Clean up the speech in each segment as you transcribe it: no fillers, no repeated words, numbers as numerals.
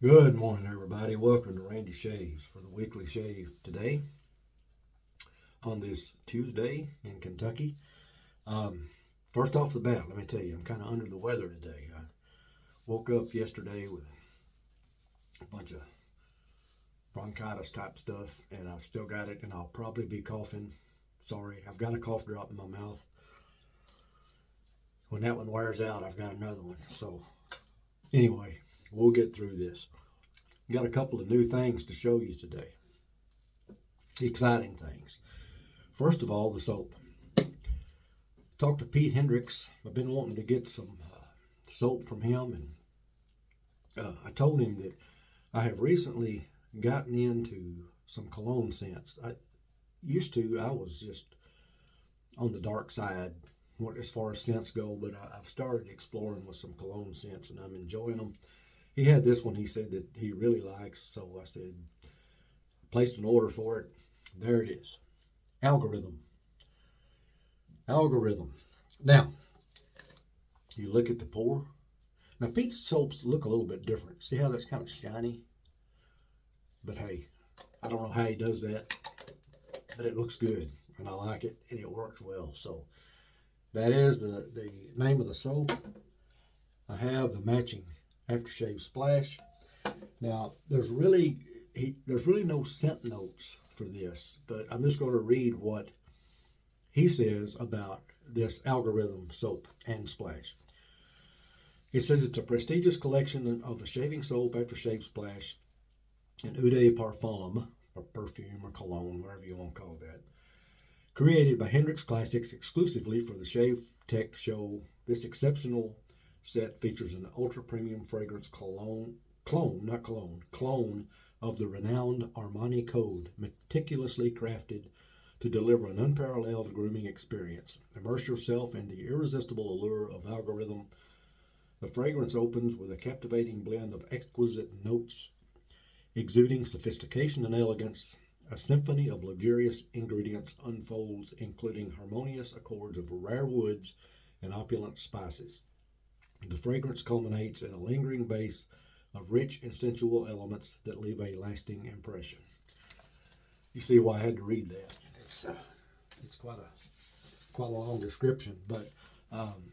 Good morning, everybody. Welcome to Randy Shaves for the weekly shave today on this Tuesday in Kentucky. First off the bat, let me tell you, I'm kind of under the weather today. I woke up yesterday with a bunch of bronchitis type stuff, and I've still got it, and I'll probably be coughing. Sorry, I've got a cough drop in my mouth. When that one wears out, I've got another one. So, anyway, we'll get through this. Got a couple of new things to show you today. Exciting things. First of all, the soap. Talked to Pete Hendrix. I've been wanting to get some soap from him, and I told him that I have recently gotten into some cologne scents. I was just on the dark side as far as scents go, but I've started exploring with some cologne scents, and I'm enjoying them. He had this one he said that he really likes, so I said, placed an order for it. There it is. Algorithm. Now, you look at the pour. Now, Pete's soaps look a little bit different. See how that's kind of shiny? But hey, I don't know how he does that, but it looks good, and I like it, and it works well. So that is the name of the soap. I have the matching aftershave splash. Now, there's really no scent notes for this, but I'm just going to read what he says about this algorithm soap and splash. It says it's a prestigious collection of a shaving soap, aftershave splash, and eau de parfum, or perfume, or cologne, whatever you want to call that. Created by Hendrix Classics exclusively for the Shave Tech show, this exceptional set features an ultra-premium fragrance clone of the renowned Armani Code, meticulously crafted to deliver an unparalleled grooming experience. Immerse yourself in the irresistible allure of algorithm. The fragrance opens with a captivating blend of exquisite notes, exuding sophistication and elegance. A symphony of luxurious ingredients unfolds, including harmonious accords of rare woods and opulent spices. The fragrance culminates in a lingering base of rich and sensual elements that leave a lasting impression. You see why I had to read that. It's quite a long description, but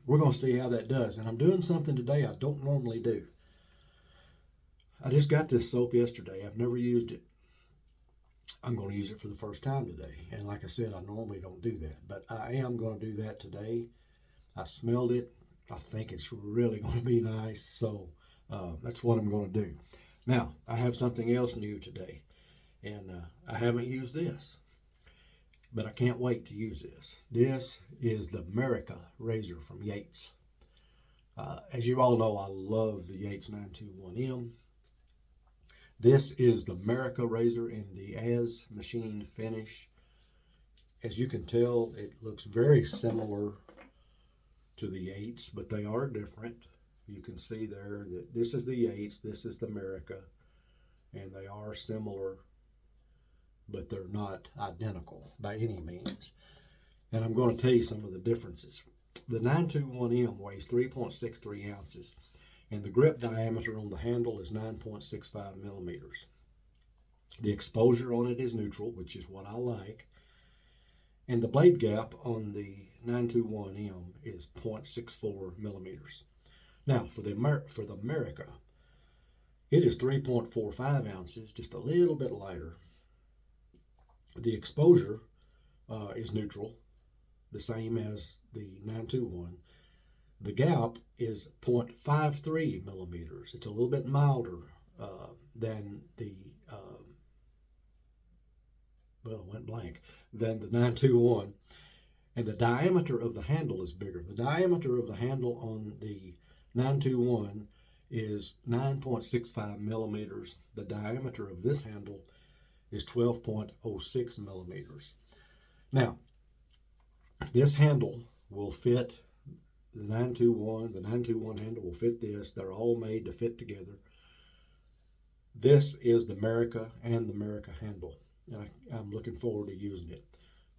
we're going to see how that does. And I'm doing something today I don't normally do. I just got this soap yesterday. I've never used it. I'm going to use it for the first time today. And like I said, I normally don't do that, but I am going to do that today. I smelled it. I think it's really going to be nice, so that's what I'm going to do. Now, I have something else new today, and I haven't used this, but I can't wait to use this. This is the Merica Razor from Yates. As you all know, I love the Yates 921M. This is the Merica Razor in the as machined finish. As you can tell, it looks very similar to the Yates, but they are different. You can see there that this is the Yates, this is the Merica, and they are similar, but they're not identical by any means. And I'm going to tell you some of the differences. The 921M weighs 3.63 ounces, and the grip diameter on the handle is 9.65 millimeters. The exposure on it is neutral, which is what I like. And the blade gap on the 921M is 0.64 millimeters. Now, for the Merica, it is 3.45 ounces, just a little bit lighter. The exposure is neutral, the same as the 921. The gap is 0.53 millimeters. It's a little bit milder than the than the 921, and the diameter of the handle is bigger. The diameter of the handle on the 921 is 9.65 millimeters. The diameter of this handle is 12.06 millimeters. Now, this handle will fit the 921. The 921 handle will fit this. They're all made to fit together. This is the Merica and the Merica handle, and I'm looking forward to using it.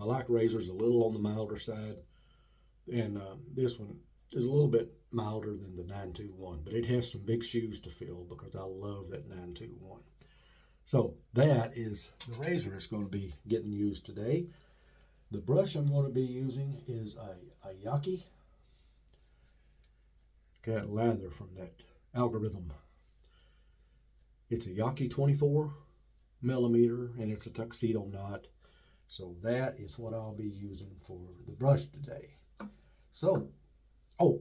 I like razors a little on the milder side, and this one is a little bit milder than the 921, but it has some big shoes to fill because I love that 921. So that is the razor that's going to be getting used today. The brush I'm going to be using is a Yates. Got lather from that algorithm. It's a Yates 24 millimeter and it's a tuxedo knot. So that is what I'll be using for the brush today. So,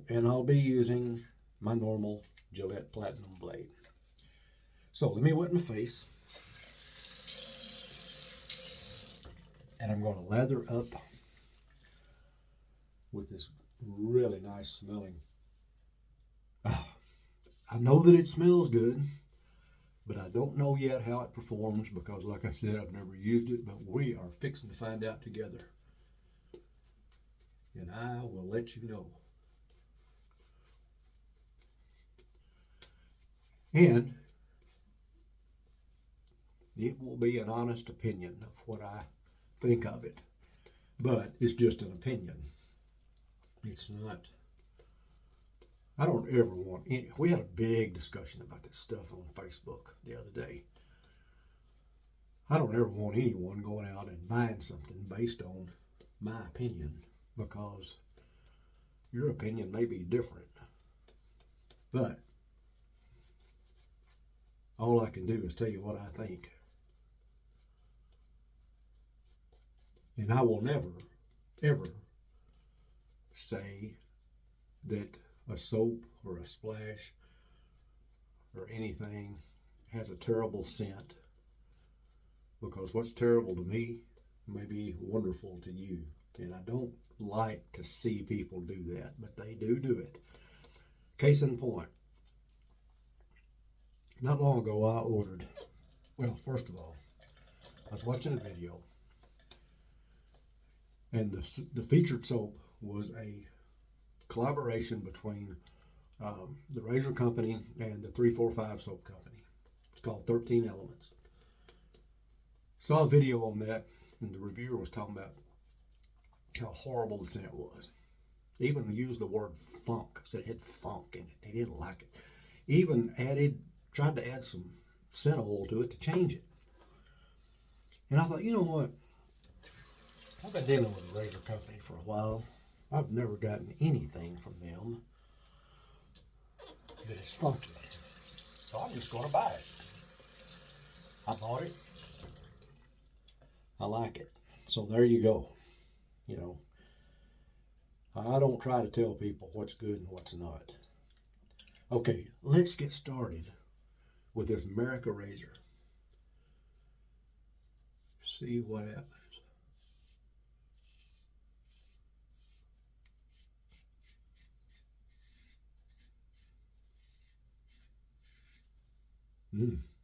and I'll be using my normal Gillette Platinum blade. So let me wet my face. And I'm going to lather up with this really nice smelling. I know that it smells good, but I don't know yet how it performs because, like I said, I've never used it, but we are fixing to find out together. And I will let you know. And it will be an honest opinion of what I think of it. But it's just an opinion. It's not, I don't ever want any, we had a big discussion about this stuff on Facebook the other day. I don't ever want anyone going out and buying something based on my opinion because your opinion may be different. But all I can do is tell you what I think. And I will never, ever say that a soap or a splash or anything has a terrible scent, because what's terrible to me may be wonderful to you. And I don't like to see people do that, but they do it. Case in point, not long ago I ordered, well, first of all, I was watching a video, and the featured soap was a collaboration between the Razor Company and the 345 Soap Company. It's called 13 Elements. Saw a video on that, and the reviewer was talking about how horrible the scent was. Even used the word funk, said it had funk in it. They didn't like it. Even tried to add some scent oil to it to change it. And I thought, you know what? I've been dealing with the Razor Company for a while. I've never gotten anything from them that is funky. So I'm just going to buy it. I bought it. I like it. So there you go. You know, I don't try to tell people what's good and what's not. Okay, let's get started with this Merica Razor. See what happens.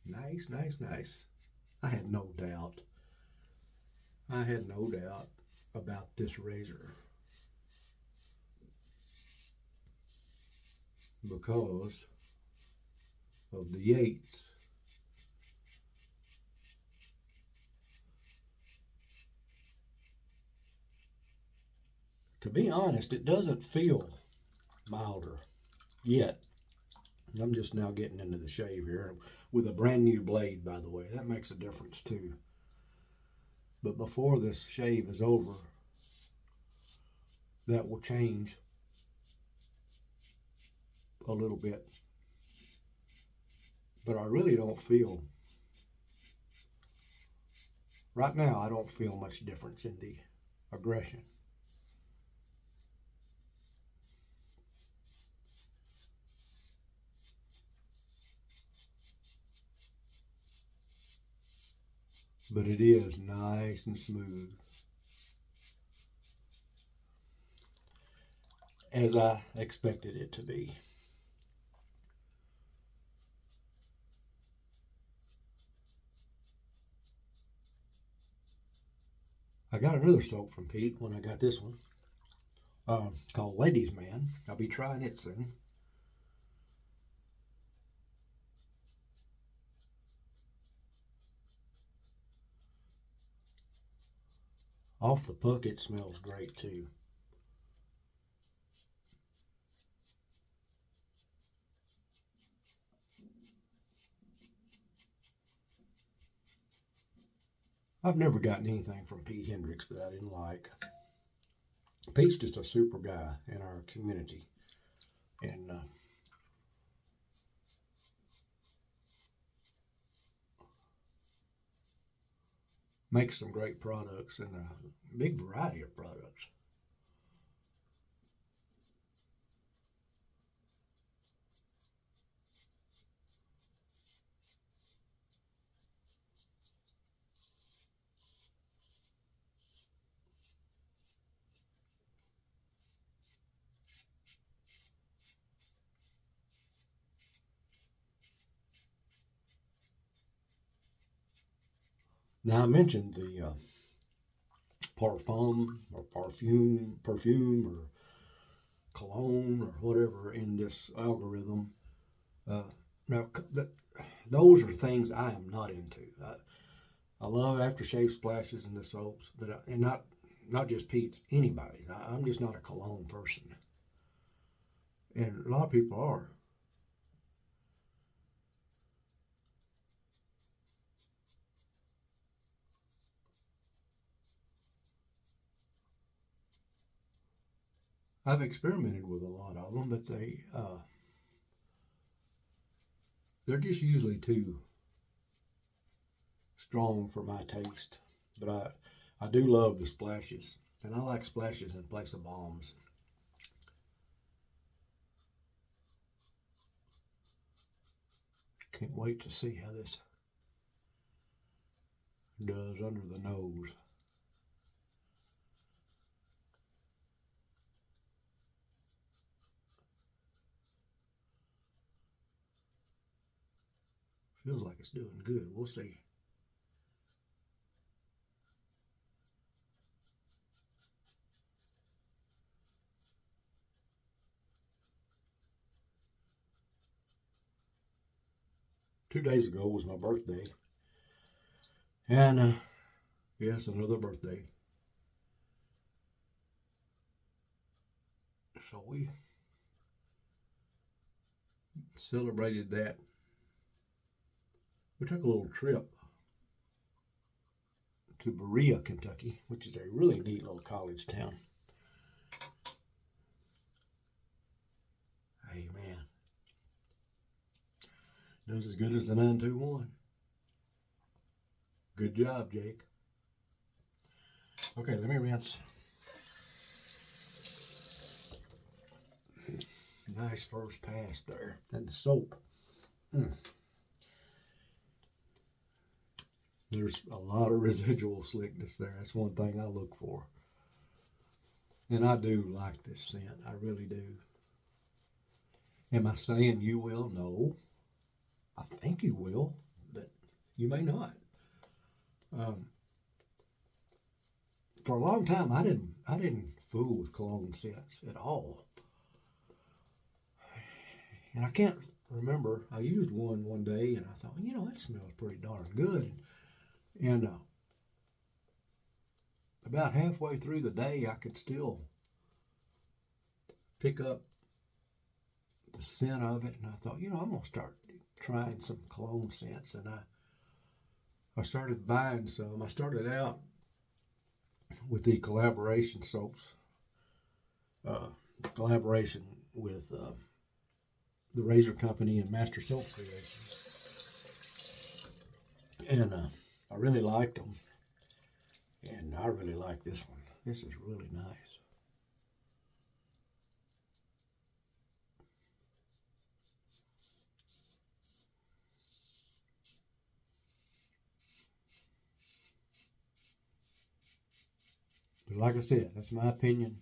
Nice, nice, nice. I had no doubt about this razor because of the Yates. To be honest, it doesn't feel milder yet. I'm just now getting into the shave here with a brand new blade, by the way. That makes a difference too. But before this shave is over, that will change a little bit. But I really don't feel, right now I don't feel much difference in the aggression. But it is nice and smooth, as I expected it to be. I got another soap from Pete when I got this one, called Ladies Man. I'll be trying it soon. Off the puck, it smells great too. I've never gotten anything from Pete Hendrix that I didn't like. Pete's just a super guy in our community, and makes some great products and a big variety of products. Now I mentioned the perfume or cologne or whatever in this algorithm. Uh, now, those are things I am not into. I love aftershave splashes and the soaps, but and not just Pete's, anybody. I'm just not a cologne person, and a lot of people are. I've experimented with a lot of them, but they're just usually too strong for my taste. But I do love the splashes, and I like splashes in place of balms. Can't wait to see how this does under the nose. Feels like it's doing good. We'll see. Two days ago was my birthday. And yes, another birthday. So we celebrated that. We took a little trip to Berea, Kentucky, which is a really neat little college town. Hey, man. Does as good as the 921. Good job, Jake. Okay, let me rinse. Nice first pass there. And the soap. There's a lot of residual slickness there. That's one thing I look for. And I do like this scent. I really do. Am I saying you will? No. I think you will. But you may not. For a long time, I didn't fool with cologne scents at all. And I can't remember. I used one day, and I thought, that smells pretty darn good. And about halfway through the day, I could still pick up the scent of it. And I thought, I'm going to start trying some cologne scents. And I started buying some. I started out with the collaboration soaps, collaboration with the Razor Company and Master Soap Creations. And I really liked them. And I really like this one. This is really nice. But like I said, that's my opinion.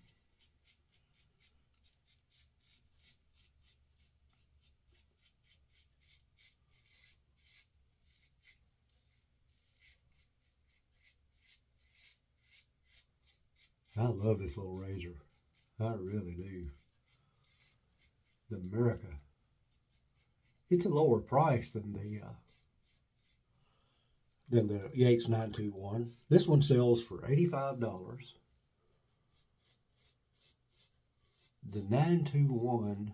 I love this little razor. I really do. The Merica. It's a lower price than the Yates 921. This one sells for $85. The 921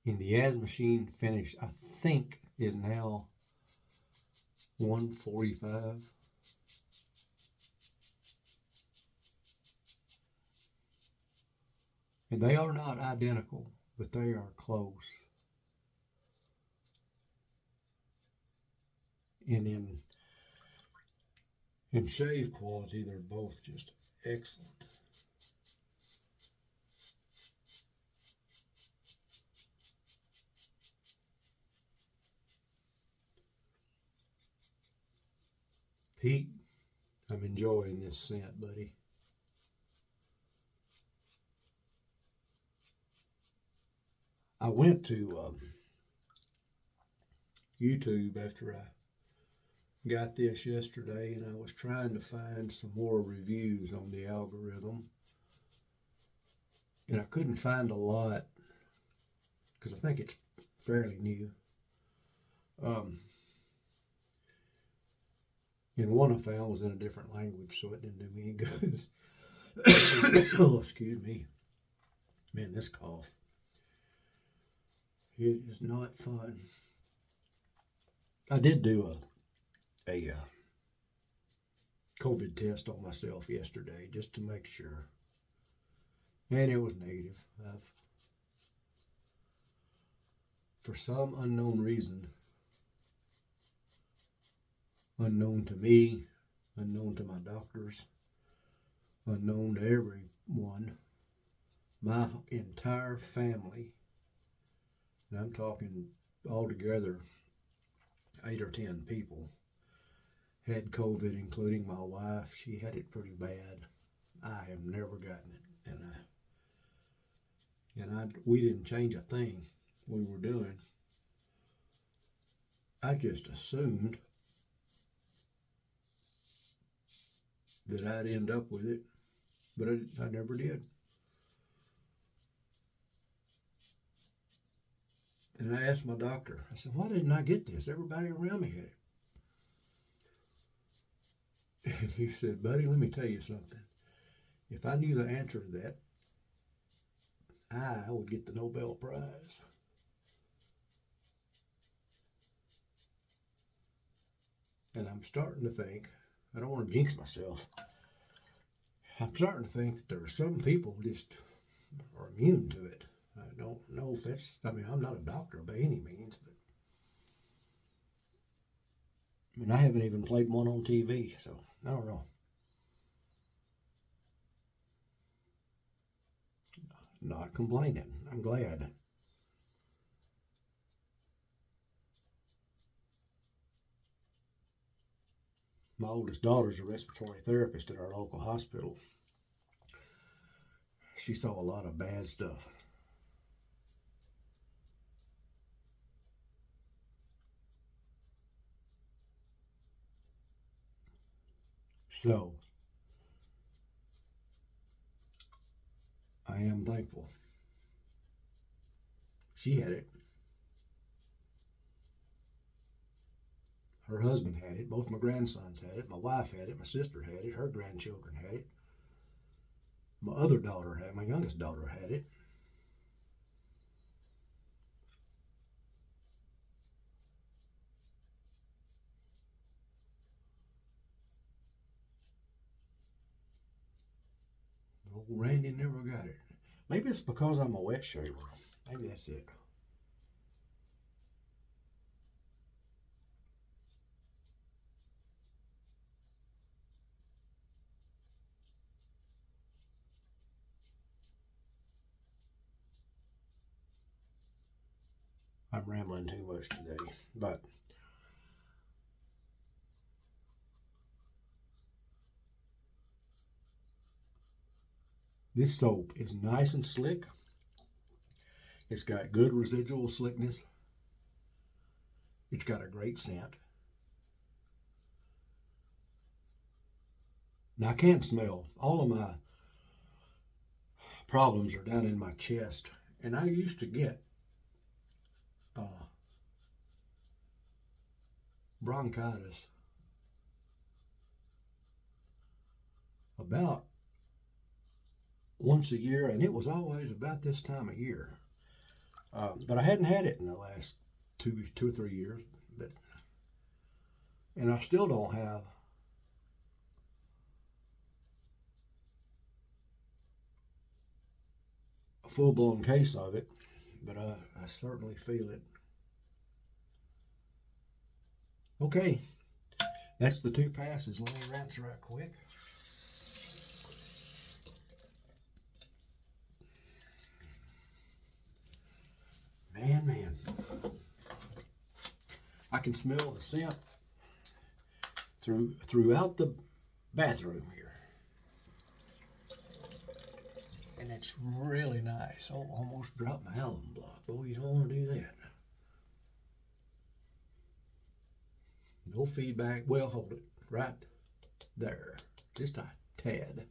in the As Machine finish, I think, is now 145. And they are not identical, but they are close. And in shave quality, they're both just excellent. Pete, I'm enjoying this scent, buddy. I went to YouTube after I got this yesterday, and I was trying to find some more reviews on the algorithm, and I couldn't find a lot because I think it's fairly new. And one I found was in a different language, so it didn't do me any good. Oh, excuse me. Man, this cough. It is not fun. I did do a COVID test on myself yesterday just to make sure. And it was negative. For some unknown reason, unknown to me, unknown to my doctors, unknown to everyone, my entire family, and I'm talking altogether 8 or 10 people, had COVID, including my wife. She had it pretty bad. I have never gotten it, and we didn't change a thing we were doing. I just assumed that I'd end up with it, but I never did. And I asked my doctor, I said, why didn't I get this? Everybody around me had it. And he said, buddy, let me tell you something. If I knew the answer to that, I would get the Nobel Prize. And I'm starting to think, I don't want to jinx myself, I'm starting to think that there are some people just are immune to it. I don't know if that's, I'm not a doctor by any means, but I haven't even played one on TV, so I don't know. Not complaining. I'm glad. My oldest daughter's a respiratory therapist at our local hospital. She saw a lot of bad stuff. So, I am thankful. She had it. Her husband had it. Both my grandsons had it. My wife had it. My sister had it. Her grandchildren had it. My other daughter had it. My youngest daughter had it. Old Randy never got it. Maybe it's because I'm a wet shaver. Maybe that's it. I'm rambling too much today, but this soap is nice and slick. It's got good residual slickness. It's got a great scent. Now I can't smell. All of my problems are down in my chest, and I used to get bronchitis about once a year, and it was always about this time of year. But I hadn't had it in the last two or 3 years. But And I still don't have a full-blown case of it, but I certainly feel it. Okay, that's the 2 passes. Let me rinse right quick. Man, I can smell the scent throughout the bathroom here, and it's really nice. Oh, almost dropped my alum block. Oh, you don't want to do that. No feedback. Well, hold it right there, just a tad,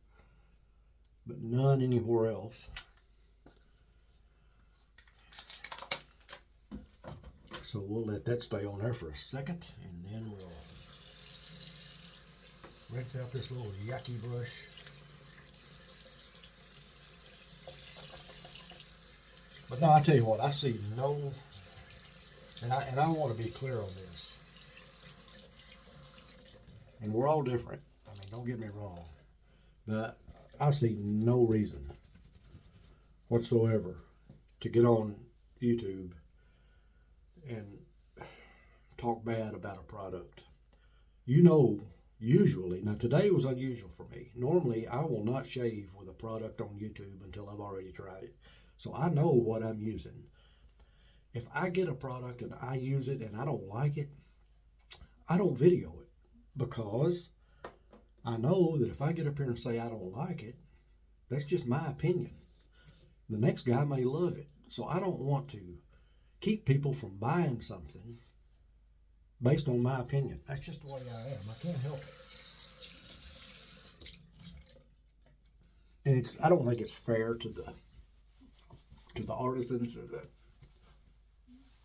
but none anywhere else. So we'll let that stay on there for a second, and then we'll rinse out this little yucky brush. But no, I tell you what, I see no, and I want to be clear on this. And we're all different. I mean, don't get me wrong, but I see no reason whatsoever to get on YouTube and talk bad about a product. You know, usually, now today was unusual for me. Normally, I will not shave with a product on YouTube until I've already tried it. So I know what I'm using. If I get a product and I use it and I don't like it, I don't video it, because I know that if I get up here and say I don't like it, that's just my opinion. The next guy may love it. So I don't want to keep people from buying something based on my opinion. That's just the way I am. I can't help it. And I don't think it's fair to the artisans or the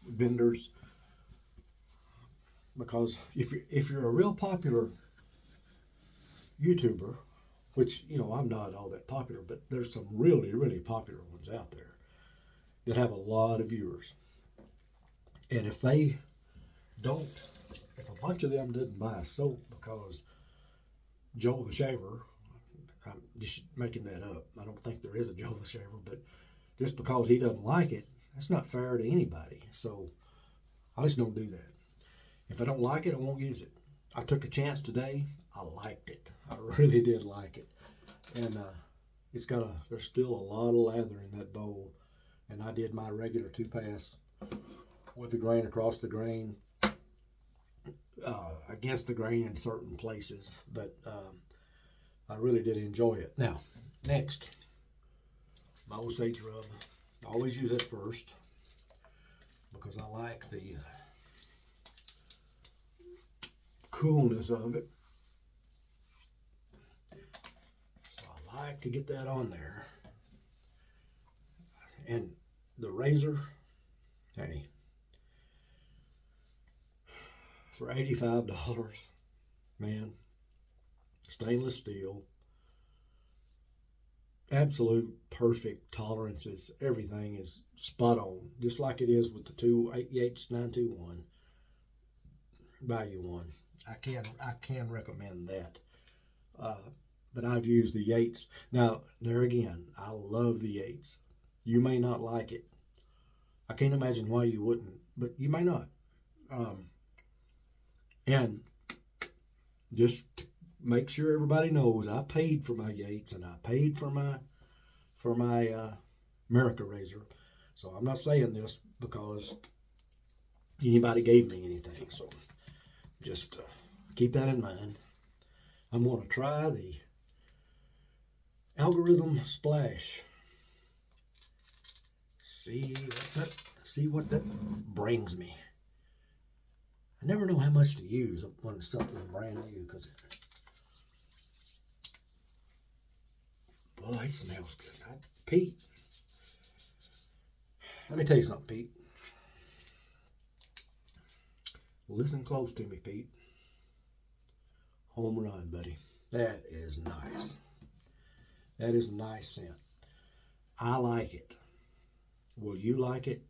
vendors, because if you're a real popular YouTuber, which, you know, I'm not all that popular, but there's some really, really popular ones out there that have a lot of viewers. And if a bunch of them didn't buy soap because Joe the Shaver, I'm just making that up, I don't think there is a Joe the Shaver, but just because he doesn't like it, that's not fair to anybody. So I just don't do that. If I don't like it, I won't use it. I took a chance today. I liked it. I really did like it. And there's still a lot of lather in that bowl. And I did my regular 2-pass with the grain across the grain, against the grain in certain places. But I really did enjoy it. Now, next, my Osage rub. I always use it first because I like the coolness of it. So I like to get that on there. And the razor, hey, for $85, man, stainless steel, absolute perfect tolerances. Everything is spot on, just like it is with the two Yates 921 Value One. I can recommend that. But I've used the Yates. Now, there again, I love the Yates. You may not like it. I can't imagine why you wouldn't, but you may not. And just to make sure everybody knows, I paid for my Yates and I paid for my Merica Razor. So I'm not saying this because anybody gave me anything. So just keep that in mind. I'm going to try the Algorithm Splash. See what that brings me. I never know how much to use when it's something brand new, because boy, it smells good. Pete, let me tell you something, Pete. Listen close to me, Pete. Home run, buddy. That is nice. That is a nice scent. I like it. Will you like it?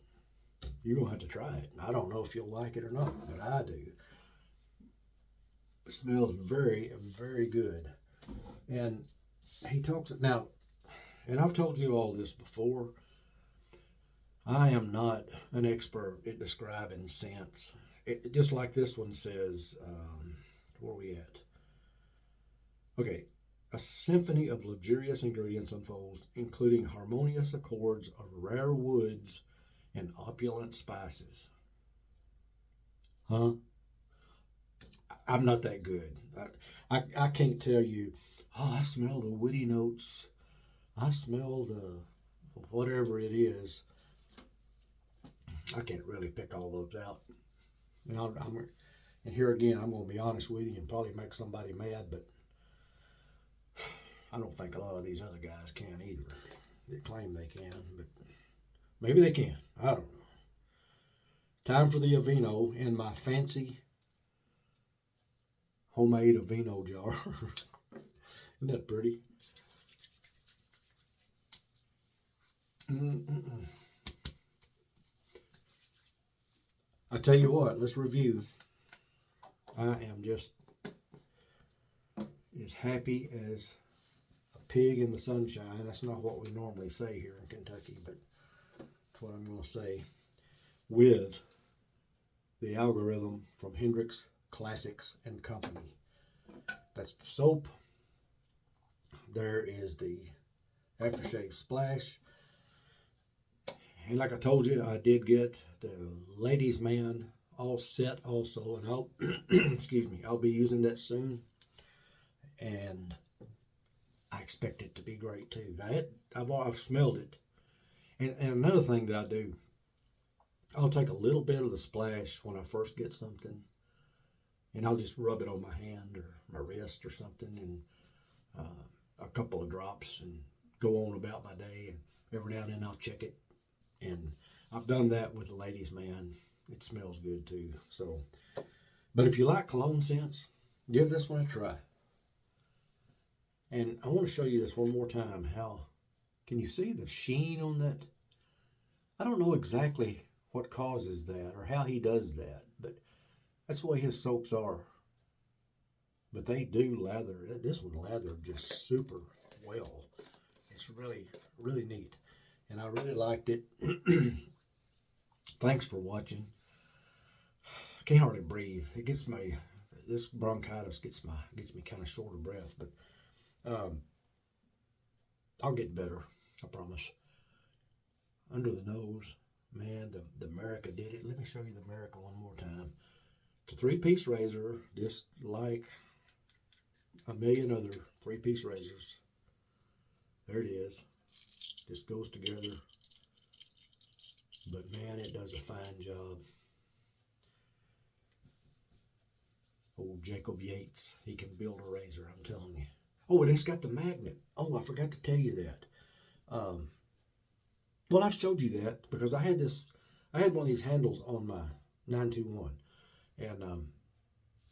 You're going to have to try it. I don't know if you'll like it or not, but I do. smells very, very good. And he talks now, and I've told you all this before. I am not an expert at describing scents. Just like this one says, where are we at? Okay, a symphony of luxurious ingredients unfolds, including harmonious accords of rare woods and opulent spices. Huh? I'm not that good. I can't tell you, oh, I smell the woody notes. I smell the whatever it is. I can't really pick all those out. And here again, I'm going to be honest with you and probably make somebody mad, but I don't think a lot of these other guys can either. They claim they can, but maybe they can. I don't know. Time for the Aveeno in my fancy homemade Aveeno jar. Isn't that pretty? Mm-mm-mm. I tell you what, let's review. I am just as happy as a pig in the sunshine. That's not what we normally say here in Kentucky, but that's what I'm going to say. With the algorithm from Hendrix Classics and Company. That's the soap. There is the aftershave splash. And like I told you, I did get the Ladies Man all set also, and I'll excuse me, I'll be using that soon, and I expect it to be great too. Now I've smelled it, and another thing that I do, I'll take a little bit of the splash when I first get something, and I'll just rub it on my hand or my wrist or something, and a couple of drops, and go on about my day. And every now and then I'll check it. And I've done that with the Ladies Man. It smells good too. So, but if you like cologne scents, give this one a try. And I want to show you this one more time. How can you see the sheen on that? I don't know exactly what causes that or how he does that, but that's the way his soaps are. But they do lather. This one lathered just super well. It's really, really neat. And I really liked it. Thanks for watching. I can't hardly breathe. It gets me, this bronchitis gets me kind of short of breath, but I'll get better, I promise. Under the nose, man, the Merica did it. Let me show you the Merica one more time. It's a 3-piece razor, just like a million other 3-piece razors. There it is. Just goes together. But man, it does a fine job. Old Jacob Yates, he can build a razor, I'm telling you. Oh, and it's got the magnet. Oh, I forgot to tell you that. Well, I've showed you that because I had one of these handles on my 921, and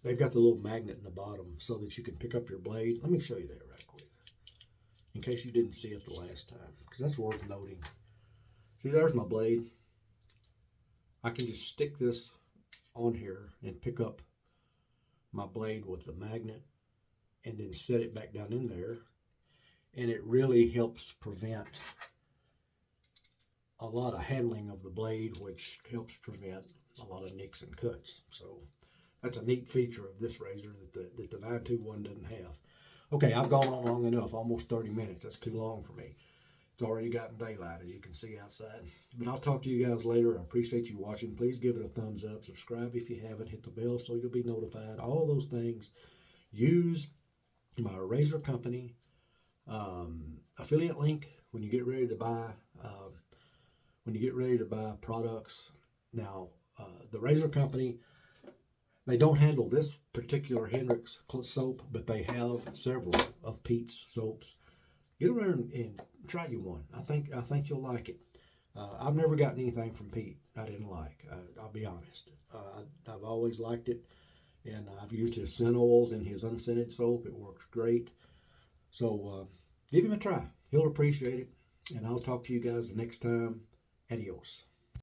they've got the little magnet in the bottom so that you can pick up your blade. Let me show you that right quick, in case you didn't see it the last time, because that's worth noting. See, there's my blade. I can just stick this on here and pick up my blade with the magnet and then set it back down in there. And it really helps prevent a lot of handling of the blade, which helps prevent a lot of nicks and cuts. So that's a neat feature of this razor that the 921 doesn't have. Okay, I've gone on long enough, almost 30 minutes. That's too long for me. It's already gotten daylight, as you can see outside. But I'll talk to you guys later. I appreciate you watching. Please give it a thumbs up. Subscribe if you haven't. Hit the bell so you'll be notified. All those things. Use my Razor Company affiliate link when you get ready to buy products. Now, the Razor Company, they don't handle this particular Hendrix soap, but they have several of Pete's soaps. Get over there and try you one. I think you'll like it. I've never gotten anything from Pete I didn't like. I'll be honest. I've always liked it, and I've used his scent oils in his unscented soap. It works great. So give him a try. He'll appreciate it, and I'll talk to you guys the next time. Adios.